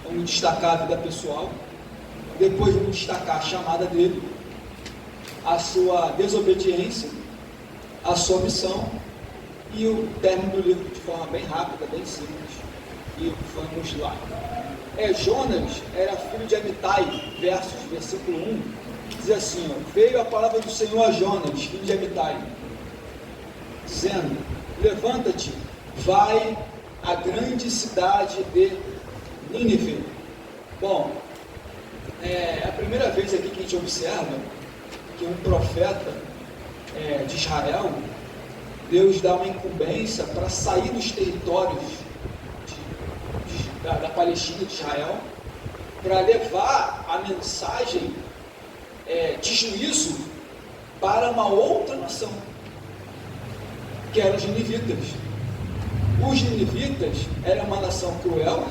Vamos destacar a vida pessoal, depois vamos destacar a chamada dele, a sua desobediência, a sua missão e o término do livro de forma bem rápida, bem simples. E vamos lá. Jonas era filho de Amitai, versículo 1, diz assim, veio a palavra do Senhor a Jonas, filho de Amitai, dizendo, levanta-te, vai à grande cidade de Nínive. Bom, é a primeira vez aqui que a gente observa que um profeta de Israel, Deus dá uma incumbência para sair dos territórios da Palestina, de Israel, para levar a mensagem de juízo para uma outra nação, que eram os ninivitas. Os ninivitas eram uma nação cruel,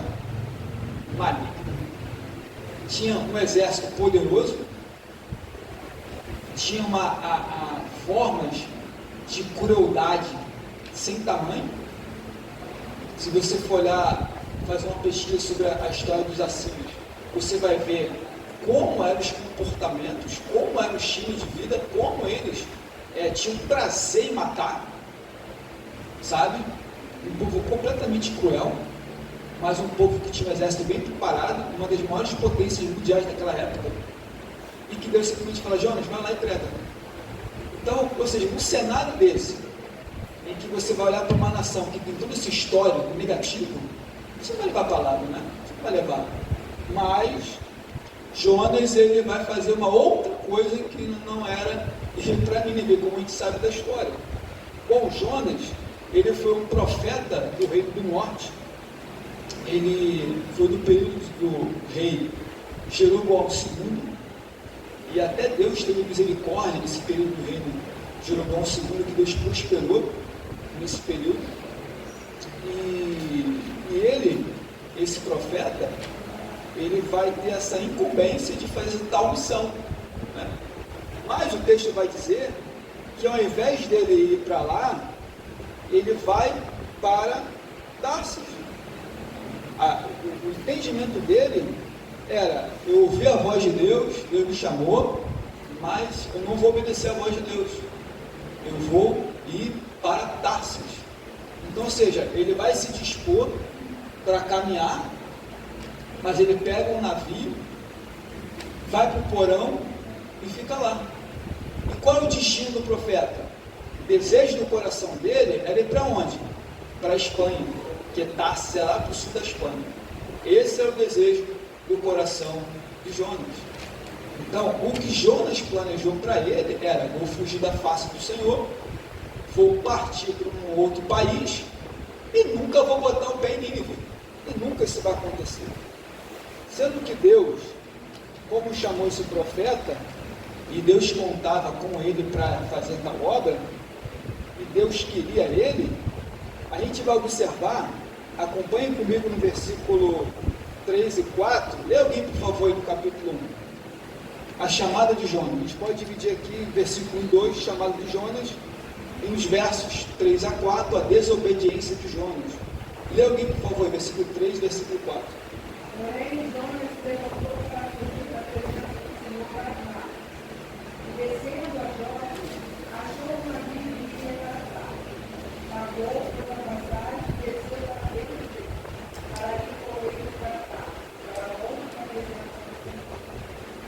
maligna, tinha um exército poderoso, tinha formas de crueldade sem tamanho. Se você for olhar, fazer uma pesquisa sobre a história dos assírios, você vai ver como eram os comportamentos, como era o estilo de vida, como eles tinham prazer em matar, sabe? Um povo completamente cruel, mas um povo que tinha um exército bem preparado, uma das maiores potências mundiais daquela época, e que Deus simplesmente fala, Jonas, vai lá e prega. Então, ou seja, um cenário desse, em que você vai olhar para uma nação que tem todo esse histórico negativo, você não vai levar a palavra, né? Você não vai levar. Mas Jonas, ele vai fazer uma outra coisa que não era ir para Nínive, como a gente sabe da história. Bom, Jonas, ele foi um profeta do reino do norte. Ele foi do período do rei Jeroboão II, e até Deus teve misericórdia nesse período do reino Jeroboão II, que Deus prosperou nesse período. E ele, esse profeta, ele vai ter essa incumbência de fazer tal missão, né? Mas o texto vai dizer que ao invés dele ir para lá, ele vai para Tarsis. O entendimento dele era, eu ouvi a voz de Deus, Deus me chamou, mas eu não vou obedecer a voz de Deus, eu vou ir para Tarsis. Então, ou seja, ele vai se dispor para caminhar, mas ele pega um navio, vai para o porão e fica lá. E qual é o destino do profeta? O desejo do coração dele era ir para onde? Para a Espanha, que Tarsis é lá para o sul da Espanha. Esse era o desejo do coração de Jonas. Então, o que Jonas planejou para ele era, vou fugir da face do Senhor, vou partir para um outro país e nunca vou botar o pé em Nínive. E nunca isso vai acontecer. Sendo que Deus, como chamou esse profeta, e Deus contava com ele para fazer tal obra, e Deus queria ele, a gente vai observar, acompanhe comigo no versículo 3 e 4, lê alguém por favor aí no capítulo 1, a chamada de Jonas. A gente pode dividir aqui versículo 1 e 2, chamada de Jonas, e nos versos 3 a 4, a desobediência de Jonas. Lê alguém por favor, versículo 3 e versículo 4. Porém, Jonas levantou para fugir da presença do Senhor para o mar. E descendo a Jonas, achou um navio que ia para cá. Pagou pela passagem e desceu para dentro dele, para ir com ele para cá, para longe da presença do Senhor.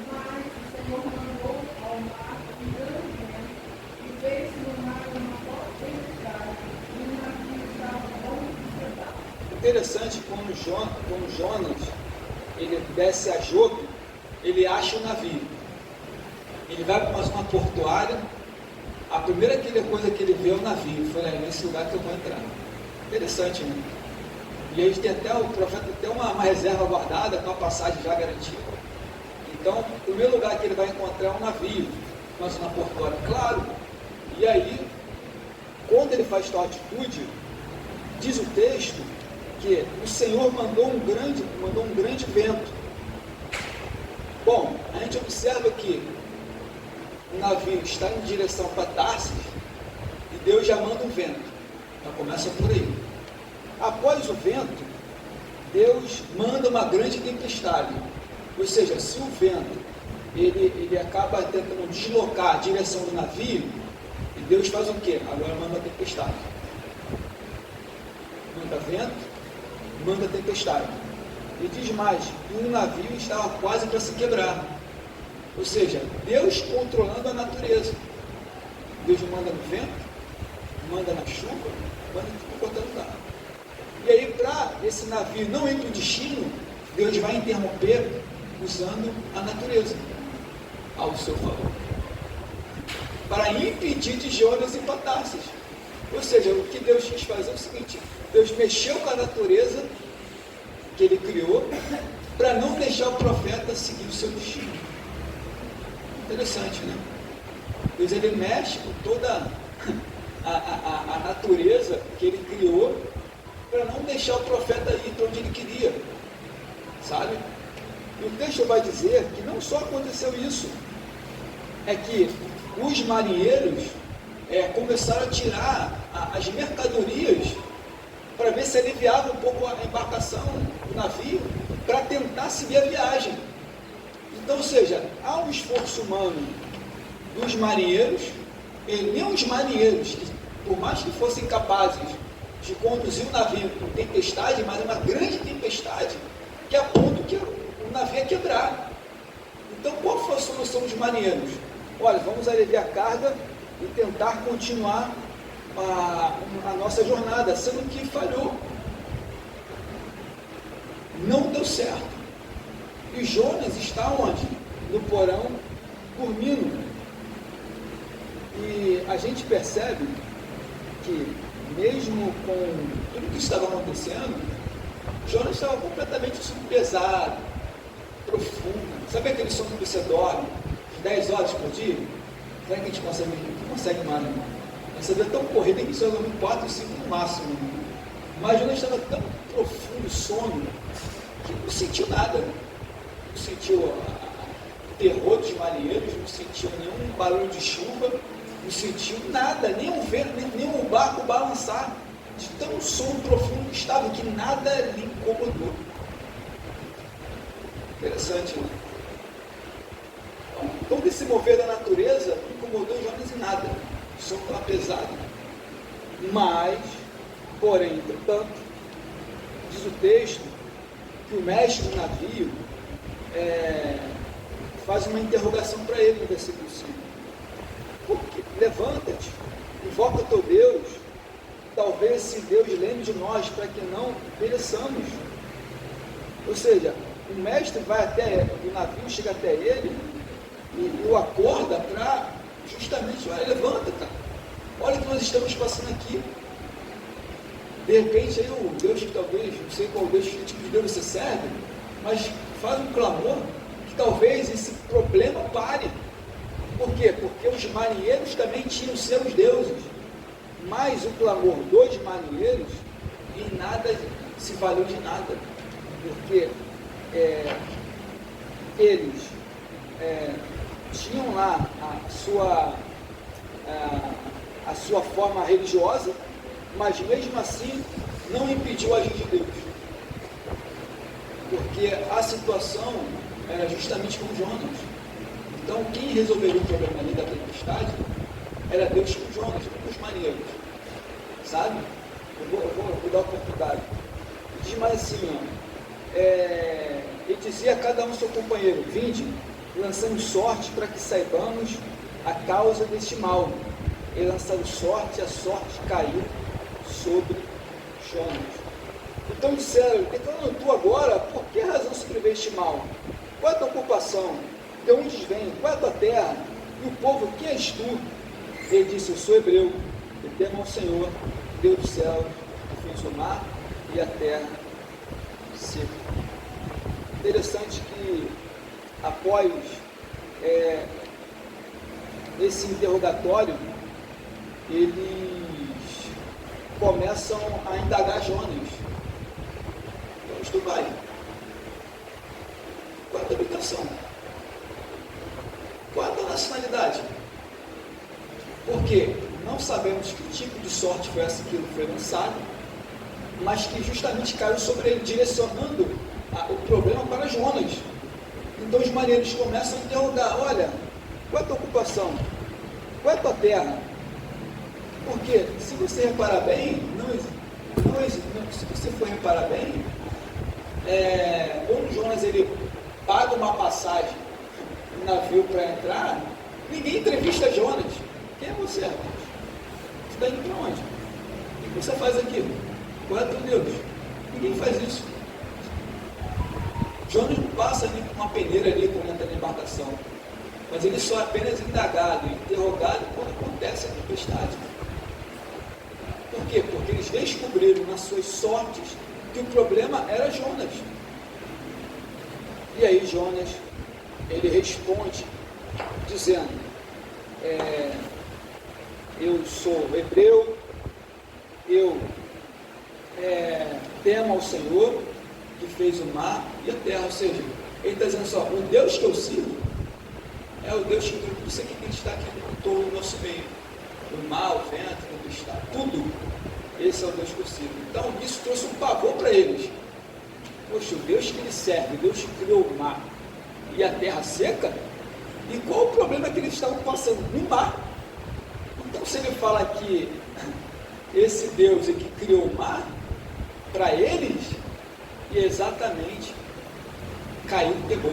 Mas o Senhor mandou ao mar um grande vento, e fez no mar uma forte tempestade, e o navio estava longe de sedar. Interessante, quando Jonas ele desce a Jope, ele acha o navio, ele vai para uma zona portuária, a primeira coisa que ele vê é o navio, foi nesse lugar que eu vou entrar. Interessante, né? E aí tem até, o profeta tem uma reserva guardada, com a passagem já garantida. Então, o primeiro lugar que ele vai encontrar é um navio, uma zona portuária, claro. E aí, quando ele faz tal atitude, diz o texto que o Senhor mandou um grande vento. Bom, a gente observa que o navio está em direção para Tarsis e Deus já manda um vento. Já começa por aí. Após o vento, Deus manda uma grande tempestade. Ou seja, se o vento ele acaba tentando deslocar a direção do navio, e Deus faz o quê? Agora manda tempestade. Manda vento, manda tempestade. E diz mais, que o navio estava quase para se quebrar. Ou seja, Deus controlando a natureza. Deus manda no vento, manda na chuva, manda em tudo quanto é lugar. E aí, para esse navio não ir para o destino, Deus vai interromper usando a natureza ao seu favor, para impedir de Jonas e Tarsis. Ou seja, o que Deus quis fazer é o seguinte: Deus mexeu com a natureza que ele criou para não deixar o profeta seguir o seu destino. Interessante, né? Deus ele mexe com toda a natureza que ele criou para não deixar o profeta ir para onde ele queria, sabe? E o texto vai dizer que não só aconteceu isso, é que os marinheiros começaram a tirar as mercadorias para ver se aliviava um pouco a embarcação, o navio, para tentar seguir a viagem. Então, ou seja, há um esforço humano dos marinheiros, e nem os marinheiros, que, por mais que fossem capazes de conduzir o navio com tempestade, mas uma grande tempestade, que a ponto que o navio ia quebrar. Então, qual foi a solução dos marinheiros? Olha, vamos aliviar a carga e tentar continuar a nossa jornada, sendo que falhou. Não deu certo. E Jonas está onde? No porão, dormindo. E a gente percebe que, mesmo com tudo que estava acontecendo, Jonas estava completamente pesado, profundo. Sabe aquele sono que você dorme 10 horas por dia? Será que a gente consegue? Não consegue mais, né? Você vê tão corrido, tem que só dormir 4, 5 no máximo. Né? Mas Jonas estava tão profundo sono que não sentiu nada. Não sentiu o terror dos marinheiros, não sentiu nenhum barulho de chuva, não sentiu nada, nem o vento, nem o barco balançar, de tão sono profundo que estava, que nada lhe incomodou. Interessante, né? Todo esse mover da natureza não incomodou Jonas em nada. O som estava pesado. Mas, porém, entretanto, diz o texto que o mestre do navio faz uma interrogação para ele no versículo 5. Porque levanta-te, invoca teu Deus, talvez esse Deus lembre de nós para que não pereçamos. Ou seja, o mestre vai até o navio, chega até ele e o acorda para justamente, olha, levanta, cara. Olha o que nós estamos passando aqui. De repente, aí o Deus que talvez, não sei qual Deus, que tipo de Deus você serve, mas faz um clamor que talvez esse problema pare. Por quê? Porque os marinheiros também tinham seus deuses, mas o clamor dos marinheiros em nada se valeu de nada, porque eles tinham lá a sua forma religiosa, mas mesmo assim não impediu a agir de Deus, porque a situação era justamente com Jonas. Então quem resolveria o problema ali da tempestade era Deus com Jonas, não com os marinheiros, sabe? Eu vou dar oportunidade. Diz mais assim, ele dizia a cada um seu companheiro: vinde, lançamos sorte para que saibamos a causa deste mal. E lançaram sorte, a sorte caiu sobre Jonas. Então disseram: declarando tu agora, por que razão sobreveio este mal? Qual é a tua ocupação? De onde vem? Qual é a tua terra? E o povo, quem és tu? Ele disse: eu sou hebreu, e temo ao Senhor, Deus do céu, que fez o mar e a terra seca. Interessante que após esse interrogatório, eles começam a indagar Jonas. Onde tu vai? Qual é a tua habitação? Qual é a tua nacionalidade? Porque não sabemos que tipo de sorte foi essa que foi lançada, mas que justamente caiu sobre ele, direcionando o problema para Jonas. Então os marinheiros começam a interrogar: olha, qual é a tua ocupação? Qual é a tua terra? Porque se você reparar bem, se você for reparar bem, quando Jonas ele paga uma passagem no navio para entrar, ninguém entrevista Jonas. Quem é você, rapaz? Você está indo para onde? O que você faz aqui? Qual é teu Deus? Ninguém faz isso. Jonas não passa ali com uma peneira ali quando entra na embarcação, mas ele só é apenas indagado, interrogado quando acontece a tempestade. Por quê? Porque eles descobriram nas suas sortes que o problema era Jonas. E aí Jonas, ele responde dizendo: eu sou hebreu, eu temo ao Senhor que fez o mar e a terra. Ou seja, ele está dizendo só: o Deus que eu sirvo é o Deus que você que está aqui no nosso meio. O mar, o vento, a tempestade, tudo. Esse é o Deus que eu sirvo. Então isso trouxe um pavor para eles. Poxa, o Deus que ele serve, o Deus que criou o mar e a terra seca, e qual o problema que eles estavam passando? No mar. Então se ele fala que esse Deus é que criou o mar, para eles, e exatamente caiu o terror.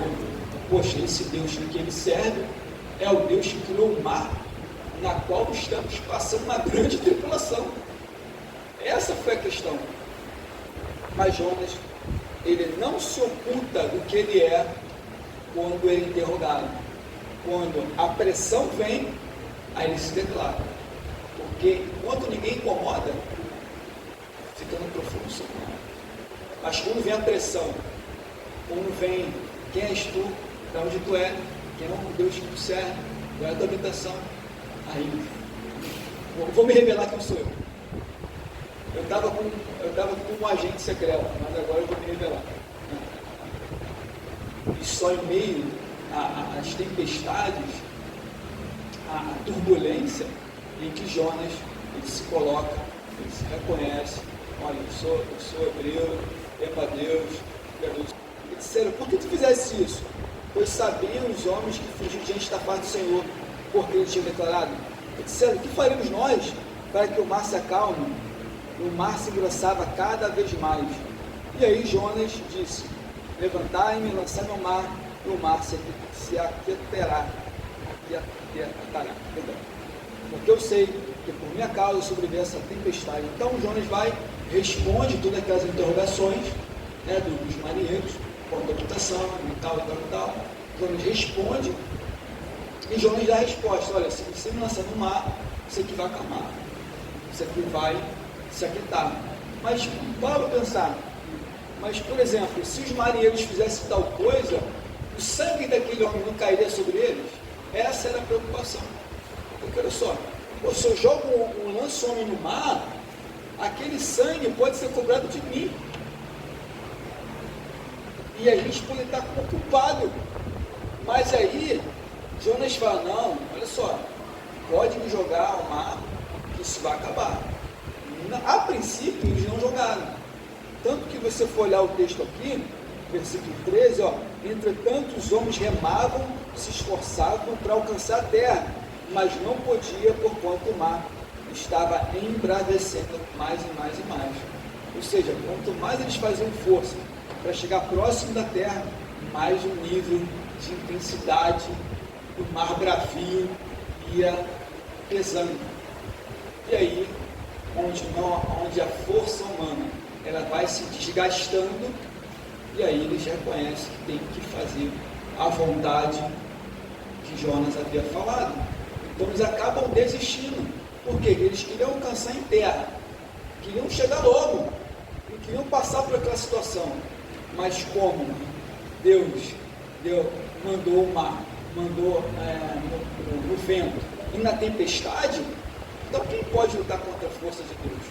Poxa, esse Deus que ele serve é o Deus que criou o mar, na qual estamos passando uma grande tribulação. Essa foi a questão. Mas Jonas, ele não se oculta do que ele é quando ele é interrogado. Quando a pressão vem, aí ele se declara. Porque enquanto ninguém incomoda, fica no profundo sono. Mas quando vem a pressão, quando vem quem és tu, de onde tu é, quem é o Deus que tu serve, qual é a tua habitação, aí vou me revelar quem sou eu. Eu estava com um agente secreto, mas agora eu vou me revelar. E só em meio às tempestades, à turbulência, em que Jonas ele se coloca, ele se reconhece: olha, eu sou hebreu, temo a Deus, Deus. E disseram: por que tu fizesse isso? Pois sabiam os homens que fugiam diante da parte do Senhor, porque ele tinha declarado. E disseram: o que faremos nós para que o mar se acalme? O mar se engrossava cada vez mais. E aí Jonas disse: levantai-me e lançai-me ao mar, e o mar se aquietará. Porque eu sei que por minha causa sobreveio essa tempestade. Então Jonas vai, responde todas aquelas interrogações, dos marinheiros, quanto à habitação, e tal. Jonas responde, e Jonas dá a resposta: olha, se você me lançar no mar, isso aqui vai acalmar, isso aqui vai se aquietar. Mas para pensar, mas por exemplo, se os marinheiros fizessem tal coisa, o sangue daquele homem não cairia sobre eles? Essa era a preocupação. Porque olha só, se eu jogo lanço homem no mar, aquele sangue pode ser cobrado de mim. E a gente pode estar ocupado. Mas aí, Jonas fala: não, olha só, pode me jogar ao mar, que isso vai acabar. A princípio, eles não jogaram. Tanto que você for olhar o texto aqui, versículo 13, entretanto os homens remavam, se esforçavam para alcançar a terra, mas não podia, porquanto o mar estava embravecendo mais e mais e mais. Ou seja, quanto mais eles faziam força para chegar próximo da terra, mais o nível de intensidade do mar bravio ia pesando. E aí, onde a força humana ela vai se desgastando, e aí eles reconhecem que tem que fazer a vontade que Jonas havia falado. Então eles acabam desistindo. Por quê? Eles queriam alcançar em terra, queriam chegar logo, e queriam passar por aquela situação. Mas como Deus mandou o mar, mandou o vento, e na tempestade, então quem pode lutar contra a força de Deus?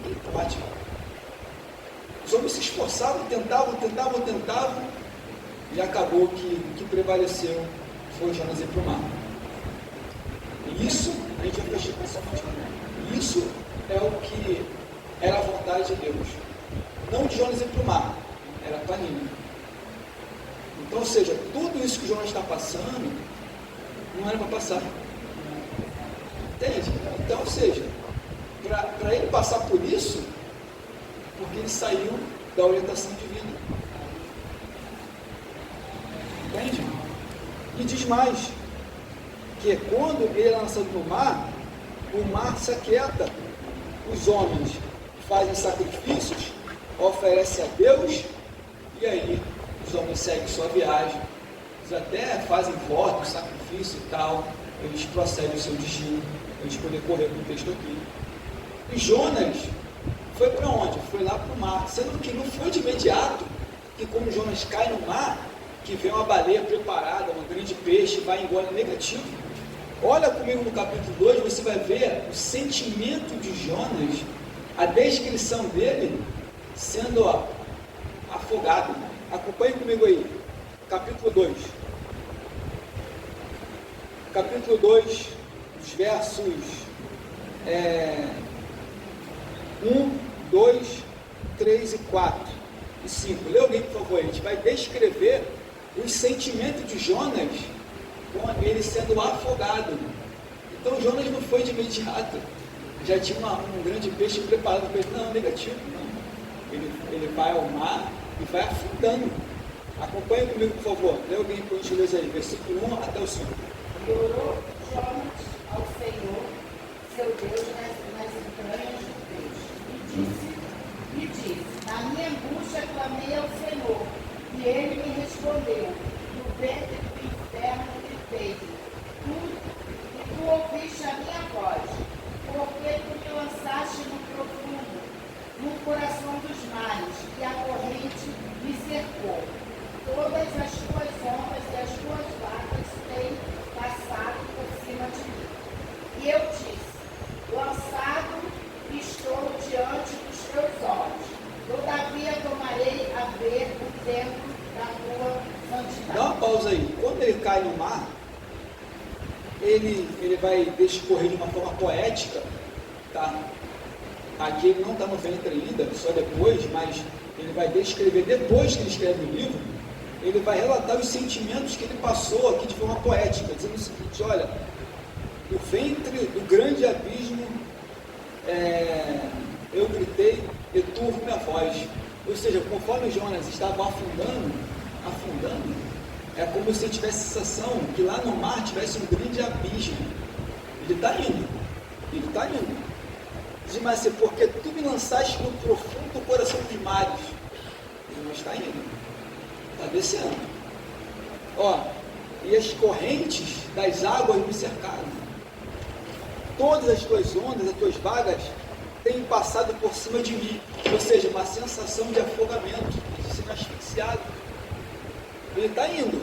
Quem pode? Os homens se esforçavam, tentavam, e acabou que prevaleceu foi Jonas ir para o mar. E isso, a gente vai fechar com essa parte. Isso é o que era a vontade de Deus. Não de Jonas ir para o mar, era para Nínive. Então, ou seja, tudo isso que Jonas está passando, não era para passar. Entende? Então, ou seja, para ele passar por isso, porque ele saiu da orientação divina. Entende? E diz mais, que quando ele é lançado no mar, o mar se aquieta, os homens fazem sacrifícios, oferecem a Deus, e aí os homens seguem sua viagem, eles até fazem votos, sacrifício e tal, eles procedem o seu destino, a gente poder correr com o texto aqui. E Jonas foi para onde? Foi lá para o mar, sendo que não foi de imediato, que como Jonas cai no mar, que vem uma baleia preparada, um grande peixe, vai embora negativo. Olha comigo no capítulo 2, você vai ver o sentimento de Jonas, a descrição dele sendo afogado. Acompanhe comigo aí, capítulo 2. Capítulo 2, os versos 1, 2, 3 e 4 e 5. Lê alguém, por favor, a gente vai descrever os sentimentos de Jonas com ele sendo afogado. Então Jonas não foi de imediato, já tinha um grande peixe preparado para ele. Não, negativo, não. Ele vai ao mar e vai afundando. Acompanhe comigo, por favor. Lê alguém por gentileza aí, versículo 1 até o 5. E orou Jonas ao Senhor, seu Deus, nas entranhas do peixe, e disse, na minha angústia clamei ao Senhor, e ele me respondeu, no ventre do inferno gritei, e tu ouviste a minha voz, porque tu me lançaste no profundo, no coração dos mares, e a corrente me cercou. Todas as tuas ondas e as tuas vacas têm passado por cima de mim. E eu disse, lançado estou diante dos teus olhos, todavia tomarei a ver o templo da tua santidade. Dá uma pausa aí. Quando ele cai no mar, ele vai discorrer de uma forma poética, tá? Aqui ele não está no ventre ainda, só depois, mas ele vai descrever, depois que ele escreve o livro, ele vai relatar os sentimentos que ele passou aqui de forma poética, dizendo o seguinte, olha, no ventre do grande abismo, eu gritei, e tu ouviu minha voz. Ou seja, conforme Jonas estava afundando, é como se ele tivesse a sensação que lá no mar tivesse um grande abismo. Ele está indo. Diz, mas assim, porque tu me lançaste no profundo coração dos mares. Ele não está indo, está descendo. E as correntes das águas me cercaram. Todas as tuas ondas, as tuas vagas têm passado por cima de mim. Ou seja, uma sensação de afogamento, de ser asfixiado. Ele está indo.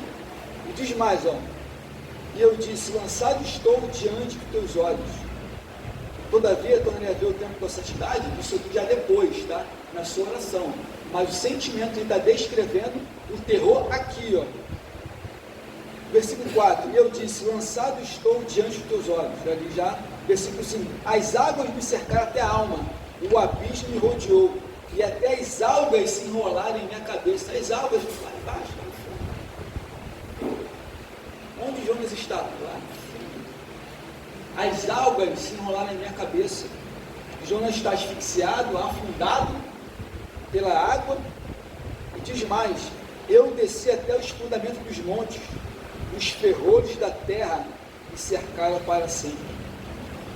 E diz mais, e eu disse, lançado estou diante dos teus olhos. Todavia, tornarei a ver o tempo da santidade, isso aqui já depois, tá? Na sua oração. Mas o sentimento ele está descrevendo o terror aqui, Versículo 4, e eu disse, lançado estou diante dos teus olhos. Ali já, versículo 5, as águas me cercaram até a alma, o abismo me rodeou, e até as algas se enrolaram em minha cabeça. As algas lá embaixo, lá no fundo. Onde Jonas está? Lá no fundo. As algas se enrolaram em minha cabeça. Jonas está asfixiado, afundado pela água. E diz mais, eu desci até os fundamentos dos montes, os ferrolhos da terra me cercaram para sempre.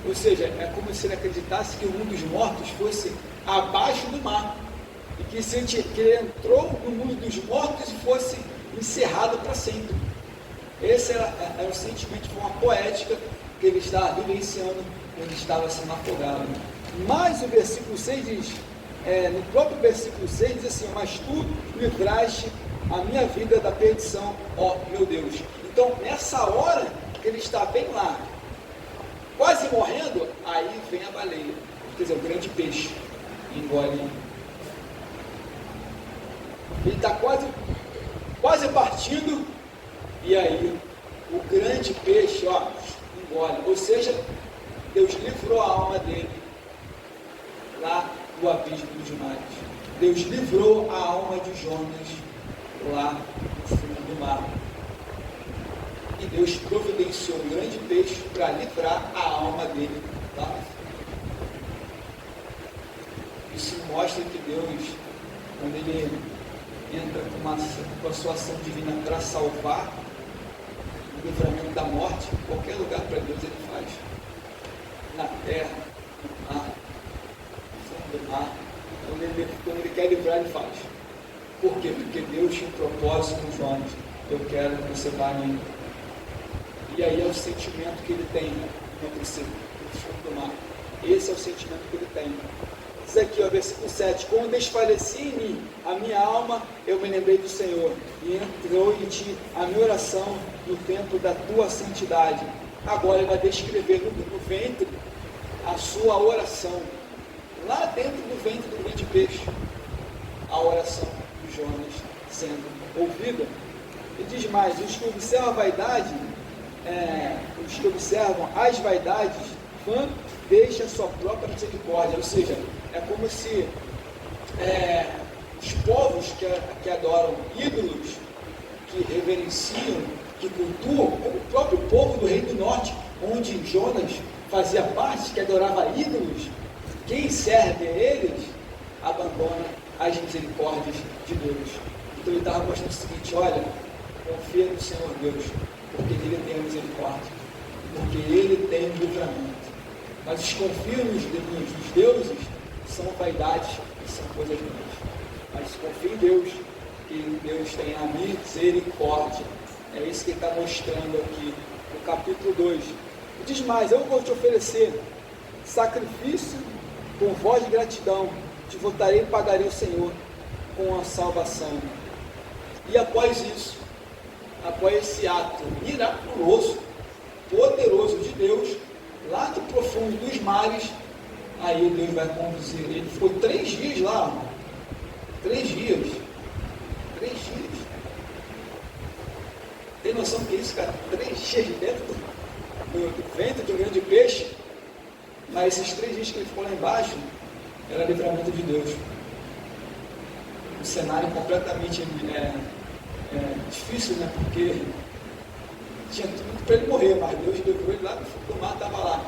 Ou seja, é como se ele acreditasse que o mundo dos mortos fosse abaixo do mar, e que ele entrou no mundo dos mortos e fosse encerrado para sempre. Esse era o sentimento de forma poética que ele estava vivenciando quando estava sendo afogado. Mas o versículo 6 diz, no próprio versículo 6 diz assim, mas tu livraste a minha vida da perdição, ó meu Deus. Então, nessa hora que ele está bem lá, quase morrendo, aí vem a baleia, quer dizer, o grande peixe, engole. Ele está quase partindo, e aí o grande peixe, engole. Ou seja, Deus livrou a alma dele lá no abismo dos mares. Deus livrou a alma de Jonas lá no fundo do mar. E Deus providenciou um grande peixe para livrar a alma dele lá no fundo. Isso mostra que Deus, quando Ele entra com a sua ação divina para salvar o livramento da morte, qualquer lugar para Deus Ele faz. Na terra, no mar, no fundo do mar. Quando Ele quer livrar, Ele faz. Por quê? Porque Deus tinha um propósito com Jonas. Eu quero que você vá em mim. E aí é o sentimento que ele tem no fundo do mar. Esse é o sentimento que ele tem. Diz aqui, ó, versículo 7. Quando desfaleci em mim a minha alma, eu me lembrei do Senhor, e entrou em ti a minha oração no tempo da tua santidade. Agora ele vai descrever no ventre a sua oração. Lá dentro do ventre do grande peixe, a oração de Jonas sendo ouvida. E diz mais, os que observam a vaidade, os que observam as vaidades, vã deixa a sua própria misericórdia. Ou seja, é como se os povos que adoram ídolos, que reverenciam, que cultuam, como o próprio povo do Reino do Norte, onde Jonas fazia parte, que adorava ídolos, quem serve a eles, abandona as misericórdias de Deus. Então ele estava mostrando o seguinte, olha, confia no Senhor Deus, porque Ele tem a misericórdia, porque Ele tem o livramento. Mas os confiam nos deuses são vaidades e são coisas ruins. Mas confia em Deus, que Deus tem a misericórdia. É isso que Ele está mostrando aqui no capítulo 2. E diz mais, eu vou te oferecer sacrifício com voz de gratidão, te voltarei e pagarei o Senhor com a salvação. E após isso, após esse ato miraculoso, poderoso de Deus, lá do profundo dos mares, aí Deus vai conduzir ele. Ficou 3 dias lá, 3 dias. 3 dias. Tem noção que é isso, cara? 3 dias dentro do ventre de um grande peixe. Mas esses 3 dias que ele ficou lá embaixo, era livramento de Deus. Um cenário completamente difícil, né? Porque tinha tudo para ele morrer, mas Deus livrou ele lá no fundo do mar, estava lá.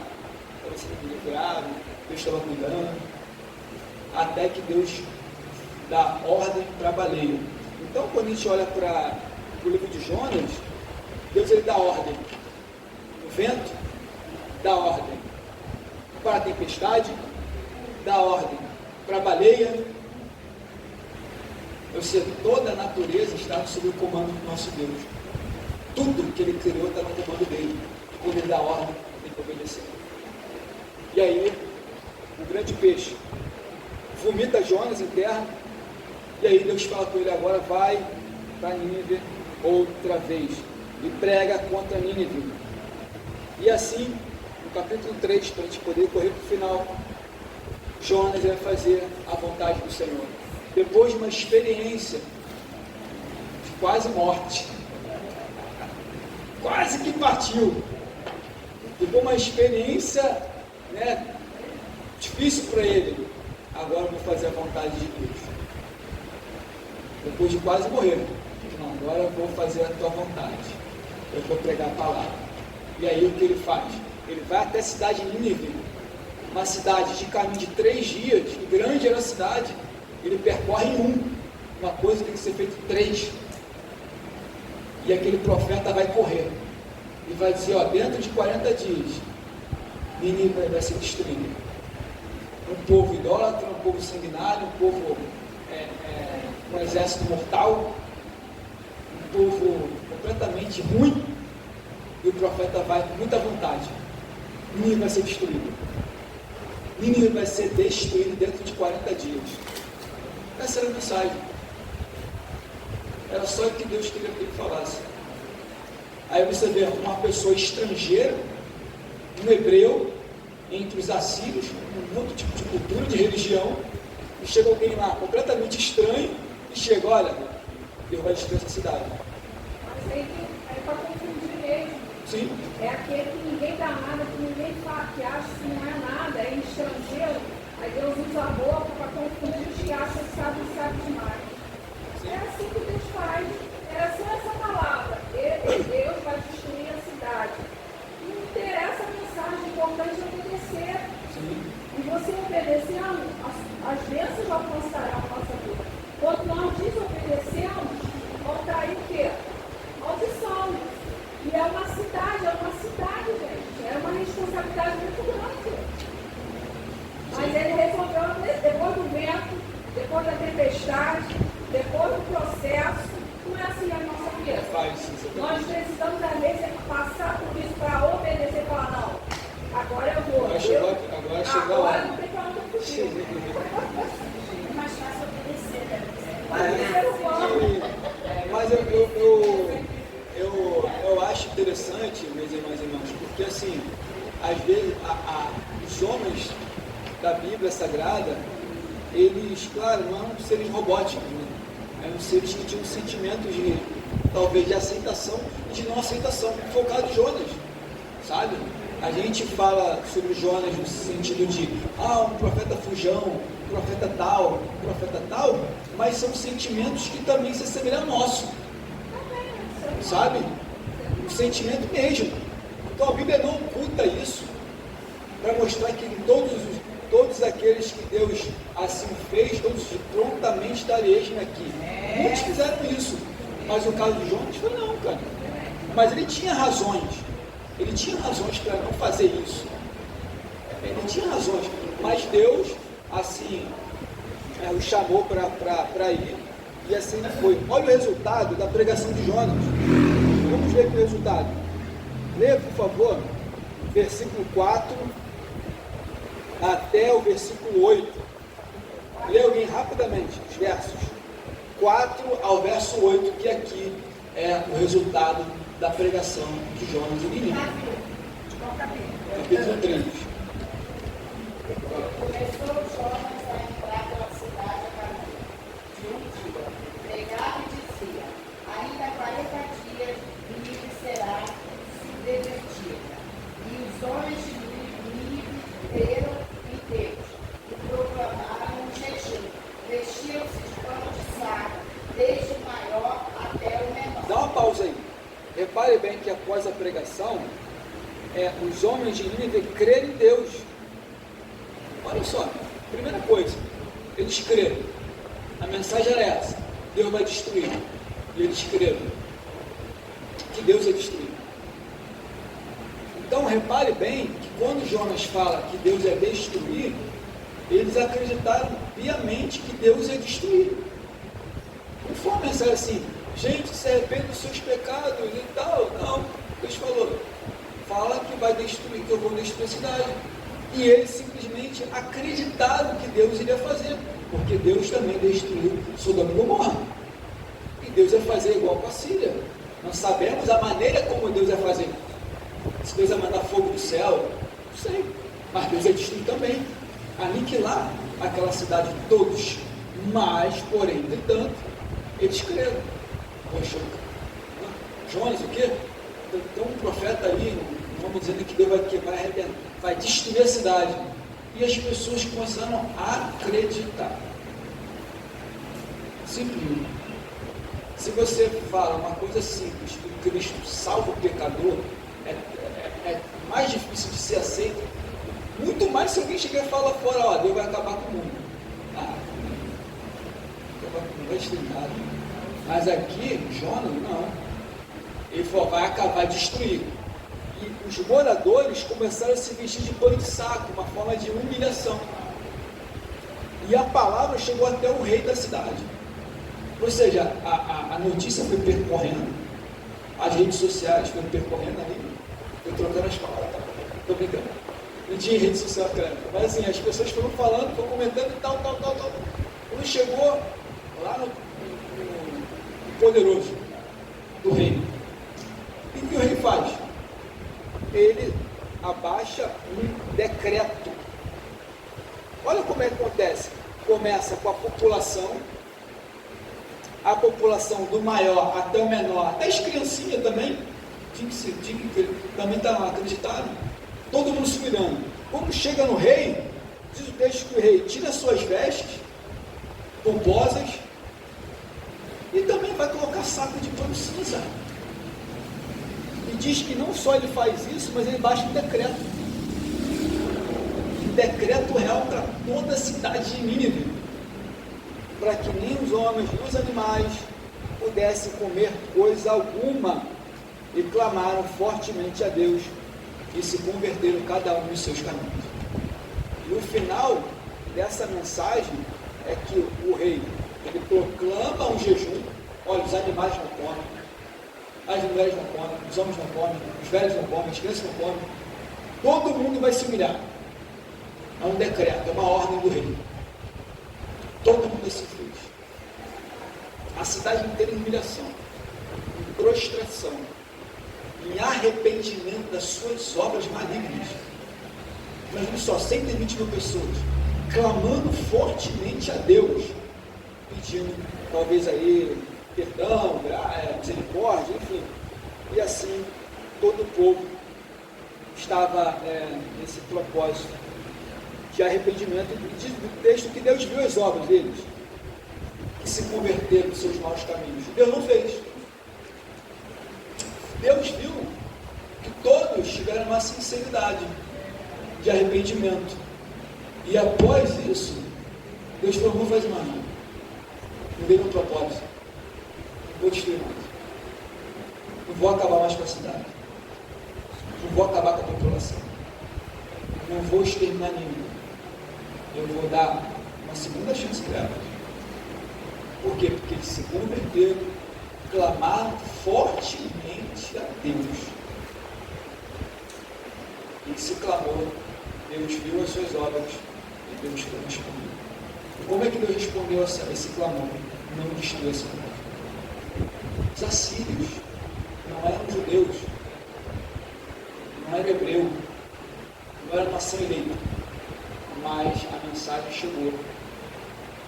Estava sendo livrado, Deus estava cuidando. Até que Deus dá ordem para a baleia. Então, quando a gente olha para o livro de Jonas, Deus ele dá ordem. O vento dá ordem para a tempestade, dá ordem para a baleia. Ou seja, toda a natureza está sob o comando do nosso Deus. Tudo que Ele criou está no comando dele. E quando Ele dá ordem, tem que obedecer. E aí, o grande peixe vomita Jonas em terra. E aí Deus fala com ele agora, vai para Nínive outra vez. E prega contra Nínive. E assim, no capítulo 3, para a gente poder correr para o final, Jonas vai fazer a vontade do Senhor. Depois de uma experiência de quase morte, quase que partiu, depois de uma experiência difícil para ele, agora eu vou fazer a vontade de Deus. Depois de quase morrer, não, agora eu vou fazer a tua vontade, eu vou pregar a palavra. E aí o que ele faz? Ele vai até a cidade de Nínive, uma cidade de caminho de 3 dias, e grande era a cidade. Ele percorre em 1, uma coisa tem que ser feita em 3. E aquele profeta vai correr e vai dizer, dentro de 40 dias, Nínive vai ser destruída. Um povo idólatra, um povo sanguinário, um povo com um exército mortal, um povo completamente ruim, e o profeta vai com muita vontade. Nínive vai ser destruído. Nínive vai ser destruído dentro de 40 dias. Essa era a mensagem. Era só o que Deus queria que ele falasse. Aí você vê uma pessoa estrangeira, um hebreu, entre os assírios, um outro tipo de cultura, de religião, e chega alguém lá completamente estranho, e chega, olha, Deus vai destruir essa cidade. Mas aí é para confundir mesmo. Sim. É aquele que ninguém dá nada, que ninguém fala, que acha que não é nada, é estrangeiro. Aí Deus usa a boca para confundir os que acham que sabe demais. É assim que Deus faz. Era só essa palavra. Deus vai destruir a cidade. Não interessa a mensagem, o importante é obedecer. Sim. E você obedecendo, as bênçãos alcançarão a nossa vida. Quando nós desobedecemos, volta aí o quê? Maldição. E é uma cidade, gente. É uma responsabilidade muito grande. Mas ele resolveu, depois do vento, depois da tempestade, depois do processo, não é assim a nossa vida. Nós precisamos, às vezes, passar por isso para obedecer e falar, não, agora eu vou. Agora chegou lá. Agora não tem para onde fugir. É mais fácil obedecer, né? Mas eu acho interessante, meus irmãos e irmãs, porque assim, às vezes os homens da Bíblia Sagrada, eles, claro, não eram seres robóticos, né? Eram seres que tinham sentimentos de, talvez, de aceitação e de não aceitação. Foi o caso de Jonas, sabe? A gente fala sobre Jonas no sentido de, um profeta fujão, um profeta tal, mas são sentimentos que também se assemelham ao nosso, sabe? O sentimento mesmo. Então a Bíblia não oculta isso, para mostrar que todos aqueles que Deus assim fez, todos prontamente estareis aqui. Muitos fizeram isso, mas o caso de Jonas foi não, cara. Mas ele tinha razões para não fazer isso. Ele tinha razões, mas Deus, assim, o chamou para ir, e assim foi. Olha o resultado da pregação de Jonas. Vamos ver o resultado. Leia, por favor, versículo 4 até o versículo 8. Leia alguém rapidamente, os versos 4 ao verso 8, que aqui é o resultado da pregação de Jonas e Nínive. Capítulo 3. Começou Jonas a entrar pela cidade a caminho de um dia. Pregava e dizia: ainda 40 dias e Nínive será subvertida. E os homens de Nínive creram em Deus e proclamaram um jejum. Vestiam-se de pano de saco, desde o maior até o menor. Dá uma pausa aí. Repare bem que após a pregação, os homens de Nínive creram em Deus. Olha só, primeira coisa, eles creram. A mensagem era essa: Deus vai destruir. E eles creram que Deus ia destruir. Então repare bem que quando Jonas fala que Deus ia destruir, eles acreditaram piamente que Deus ia destruir. Não foi uma mensagem assim: gente, se arrepende dos seus pecados e tal. Não, Deus falou: fala que vai destruir, que eu vou destruir a cidade. E eles simplesmente acreditaram que Deus iria fazer, porque Deus também destruiu Sodoma e Gomorra. E Deus ia fazer igual com a Síria. Nós sabemos a maneira como Deus ia fazer. Se Deus ia mandar fogo do céu, não sei. Mas Deus ia destruir também, aniquilar aquela cidade de todos. Mas, porém, entretanto, eles creram. Poxa, Jonas, o quê? Tem um profeta ali, vamos dizendo que Deus vai quebrar, vai destruir a cidade. E as pessoas começaram a acreditar. Simplesmente. Se você fala uma coisa simples, que Cristo salva o pecador, é mais difícil de ser aceito. Muito mais se alguém chegar e falar fora: Deus vai acabar com o mundo. Não vai destruir nada. Mas aqui, Jonas, não. Ele falou: vai acabar, vai destruir. E os moradores começaram a se vestir de pano de saco, uma forma de humilhação. E a palavra chegou até o rei da cidade. Ou seja, a notícia foi percorrendo, as redes sociais foram percorrendo ali. Estou trocando as palavras, estou brincando. Não tinha rede social, cara. Mas assim, as pessoas foram falando, foram comentando e tal. Quando chegou lá no poderoso do reino, o que o rei faz? Ele abaixa um decreto. Olha como é que acontece. Começa com a população do maior até o menor, até as criancinhas também, também estavam acreditando, todo mundo se virando. Quando chega no rei, diz o texto que o rei tira suas vestes pomposas e também vai colocar saco de pano cinza. E diz que não só ele faz isso, mas ele baixa um decreto. Um decreto real para toda a cidade de Nínive, para que nem os homens nem os animais pudessem comer coisa alguma, e clamaram fortemente a Deus e se converteram cada um nos seus caminhos. E o final dessa mensagem é que o rei, ele proclama um jejum. Olha, os animais não comem, as mulheres não comem, os homens não comem, os velhos não comem, as crianças não comem, todo mundo vai se humilhar. É um decreto, é uma ordem do rei. Todo mundo se fez. A cidade inteira em humilhação, em prostração, em arrependimento das suas obras malignas. Imagine só, 120 mil pessoas clamando fortemente a Deus, pedindo talvez a Ele perdão, misericórdia, enfim. E assim todo o povo estava nesse propósito de arrependimento. E diz o texto que Deus viu as obras deles e se converteram dos seus maus caminhos. Deus não fez. Deus viu que todos tiveram uma sinceridade de arrependimento. E após isso, Deus falou: vou fazer mais nada. Não veio no propósito. Não vou destruir mais. Não vou acabar mais com a cidade. Não vou acabar com a população. Não vou exterminar ninguém. Eu vou dar uma segunda chance para elas. Por quê? Porque eles se converteram, clamaram fortemente a Deus. E se clamou, Deus viu as suas obras e Deus respondeu. E como é que Deus respondeu a esse clamor? Não destruiu esse povo. Os assírios não eram judeus, não era hebreu, não era nação eleita, mas a mensagem chegou.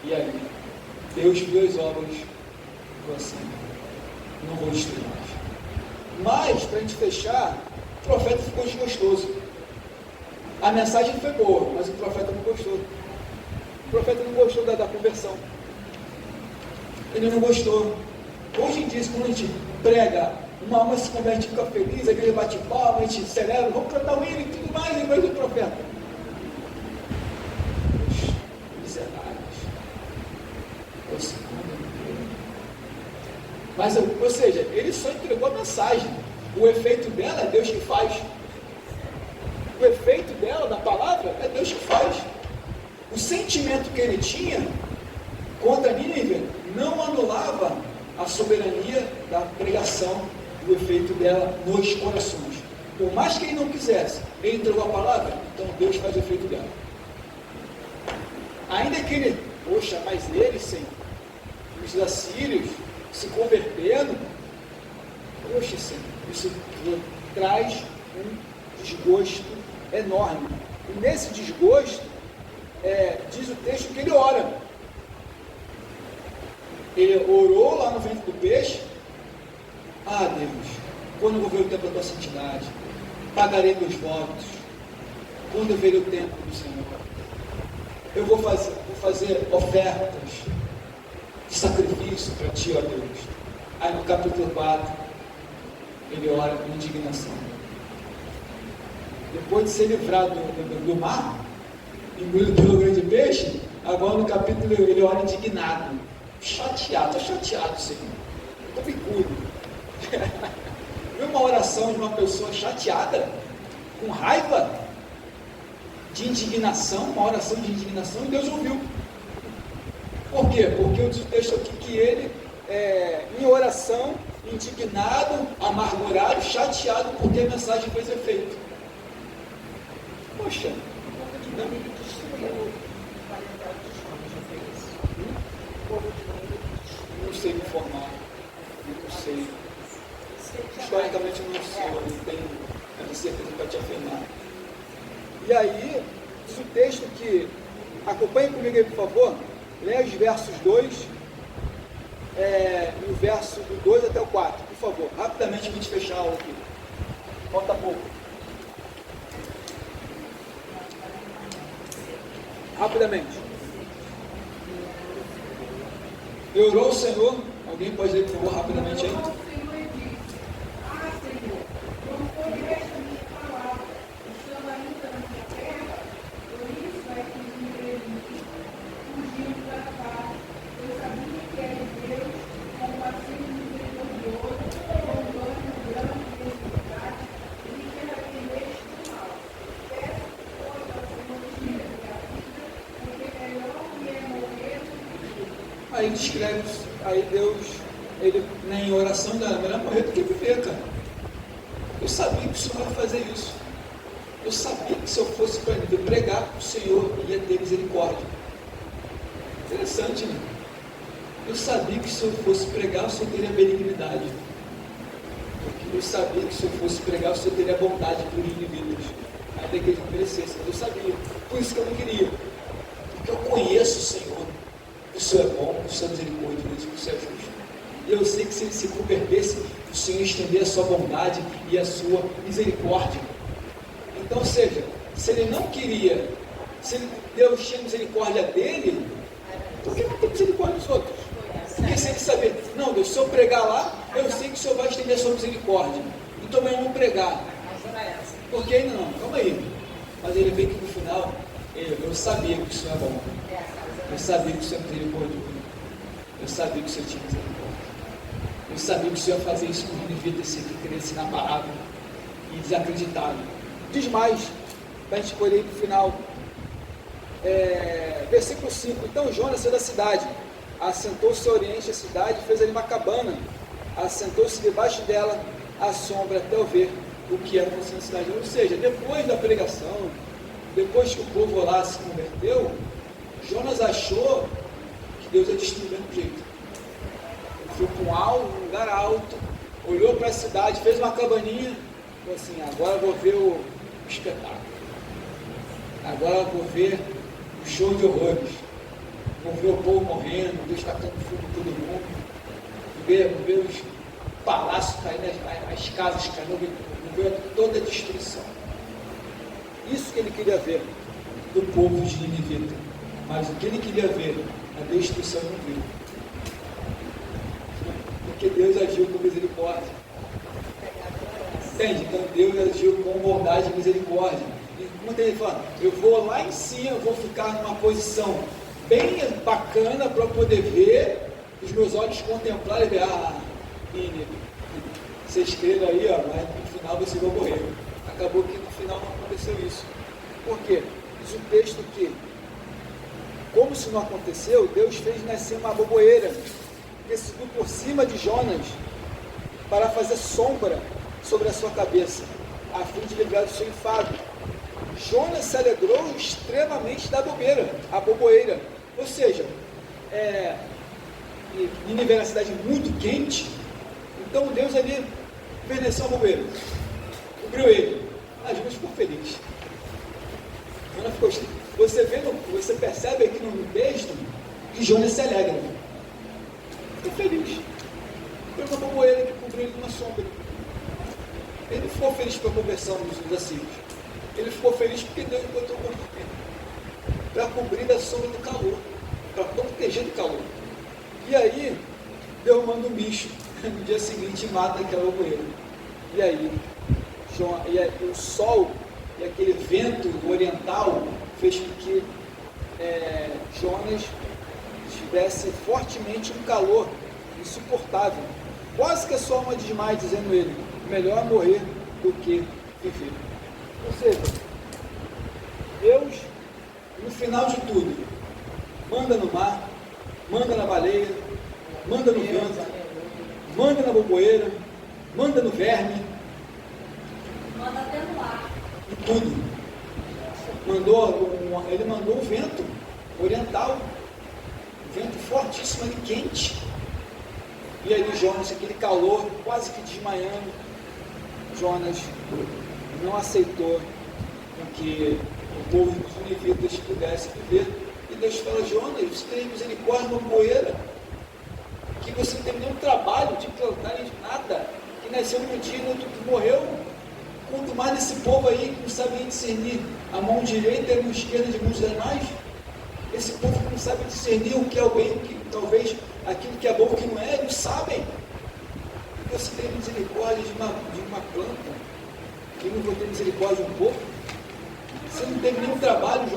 E aí, Deus viu as obras e falou assim: não vou destruir mais. Mas, para a gente fechar, o profeta ficou desgostoso. A mensagem foi boa, mas o profeta não gostou. O profeta não gostou da conversão. Ele não gostou. Hoje em dia, quando a gente prega, uma alma se converte e fica feliz, a igreja bate palma, a gente celebra, vamos cantar o hino e tudo mais, em vez do profeta. Os miseráveis. O segundo. Mas, ou seja, ele só entregou a mensagem. O efeito dela é Deus que faz. O efeito dela, da palavra, é Deus que faz. O sentimento que ele tinha contra Nínive não anulava a soberania da pregação, do efeito dela nos corações. Por mais que ele não quisesse, ele entregou a palavra, então Deus faz o efeito dela. Ainda que ele, poxa, mas eles, Senhor, os assírios se convertendo, poxa, Senhor, isso traz um desgosto enorme. E nesse desgosto, diz o texto que ele ora. Ele orou lá no ventre do peixe: ah, Deus, quando eu vou ver o tempo da tua santidade, pagarei meus votos. Quando eu ver o tempo do Senhor, eu vou fazer ofertas de sacrifício para ti, ó Deus. Aí no capítulo 4, ele ora com indignação. Depois de ser livrado do mar, engolido pelo grande peixe, agora no capítulo ele ora indignado, chateado. Estou chateado, Senhor, estou bicudo. Viu uma oração de uma pessoa chateada, com raiva, de indignação, uma oração de indignação, e Deus ouviu. Por quê? Porque diz o texto aqui que ele, em oração, indignado, amargurado, chateado, porque a mensagem fez efeito. Poxa, não. Não sei me informar, não sei. Historicamente eu não sei, eu não tenho a certeza para te afirmar. E aí, diz o texto que, acompanhe comigo aí, por favor, leia os versos 2, e o verso do 2 até o 4, por favor, rapidamente para a gente fechar a aula aqui. Falta pouco. Rapidamente. Orou o Senhor. Alguém pode ler, por favor, rapidamente aí? O Senhor e disse: Ah, Senhor, não foi esta minha palavra, estando ainda na minha terra, por isso é que me preveni, fugindo da paz. Eu sabia que era Deus, compassivo e misericordioso, longânimo, grande em benignidade, e que te arrependeste do mal. Peço, pois, ao Senhor, tira-me a vida, porque melhor me é morrer do que viver. Aí descreve, aí Deus, ele em oração dela, melhor morrer do que viver, cara. Eu sabia que o Senhor ia fazer isso. Eu sabia que se eu fosse para ele pregar, o Senhor ia ter misericórdia. Interessante, né? Eu sabia que se eu fosse pregar, o Senhor teria benignidade. Porque eu sabia que se eu fosse pregar, o Senhor teria bondade por indivíduos. Ainda que eles não merecessem. Eu sabia. Por isso que eu não queria. Porque eu conheço o Senhor. O Senhor é bom, o Senhor é misericordioso, o Senhor é justo. E eu sei que se ele se convertesse, o Senhor ia estender a sua bondade e a sua misericórdia. Então, ou seja, se ele não queria, se Deus tinha misericórdia dele, por que não tem misericórdia dos outros? Porque se ele saber, não, Deus, se eu pregar lá, eu sei que o Senhor vai estender a sua misericórdia. Então eu vou pregar. Por que ainda não? Calma aí. Mas ele veio que no final, eu sabia que o Senhor é bom. Eu sabia que o Senhor é misericordioso. Eu sabia que o Senhor tinha misericórdia. Eu sabia que o Senhor ia fazer isso com o indivíduo que cresce na palavra e desacreditado. Diz mais, para a gente poder ir para o final. Versículo 5. Então Jonas saiu da cidade, assentou-se ao oriente da cidade, fez ali uma cabana, assentou-se debaixo dela, à sombra, até eu ver o que era na cidade. Ou seja, depois da pregação, depois que o povo lá se converteu, Jonas achou que Deus ia destruir do mesmo jeito. Ele foi para um lugar alto, olhou para a cidade, fez uma cabaninha, falou assim, agora eu vou ver o espetáculo. Agora eu vou ver o show de horrores. Vou ver o povo morrendo, Deus tacando fogo em todo mundo. Vou ver os palácios caindo, as casas caindo, vou ver toda a destruição. Isso que ele queria ver do povo de Nínive. Mas o que ele queria ver, a destruição não viu. Porque Deus agiu com misericórdia. Entende? Então Deus agiu com bondade e misericórdia. E como ele fala, eu vou lá em cima, eu vou ficar numa posição bem bacana para poder ver, os meus olhos contemplarem e ver, Nínive, vocês creram aí, mas no final vocês vão morrer. Acabou que no final não aconteceu isso. Por quê? Diz o texto que, como isso não aconteceu, Deus fez nascer uma aboboeira que subiu por cima de Jonas para fazer sombra sobre a sua cabeça, a fim de livrar do seu enfado. Jonas se alegrou extremamente da aboboeira. Ou seja, Nínive era uma cidade muito quente, então Deus ali fez nascer uma aboboeira, cobriu ele. Jonas ficou feliz. Jonas ficou você percebe aqui no texto que Jonas se alegra. Ficou feliz. Foi uma aboboeira que cobriu ele numa sombra. Ele não ficou feliz pela conversão dos assírios. Ele ficou feliz porque Deus botou uma aboboeira para cobrir da sombra do calor, para proteger do calor. E aí, Deus manda um bicho no dia seguinte e mata aquela aboboeira. E aí, o sol e aquele vento oriental fez com que Jonas tivesse fortemente um calor insuportável, quase que a sua alma desmaia, dizendo ele, melhor morrer do que viver. Ou seja, Deus, no final de tudo, manda no mar, manda na baleia, manda no vento, manda na boboeira, manda no verme, Manda até no ar. e tudo. Ele mandou um vento oriental, um vento fortíssimo ali, quente. E aí Jonas, aquele calor, quase que desmaiando, Jonas não aceitou que o povo dos ninivitas pudesse viver. E Deus fala, Jonas, você tem misericórdia de uma poeira, que você não teve nenhum trabalho de plantar nem de nada, que nasceu num dia e no outro que morreu. Quanto mais esse povo aí que não sabe nem discernir a mão direita e a mão esquerda de muitos animais, Esse povo que não sabe discernir o que é o bem, que talvez aquilo que é bom, o que não é, eles sabem. Você tem misericórdia de uma planta, que não vou ter misericórdia de um povo. Você não teve nenhum trabalho, João.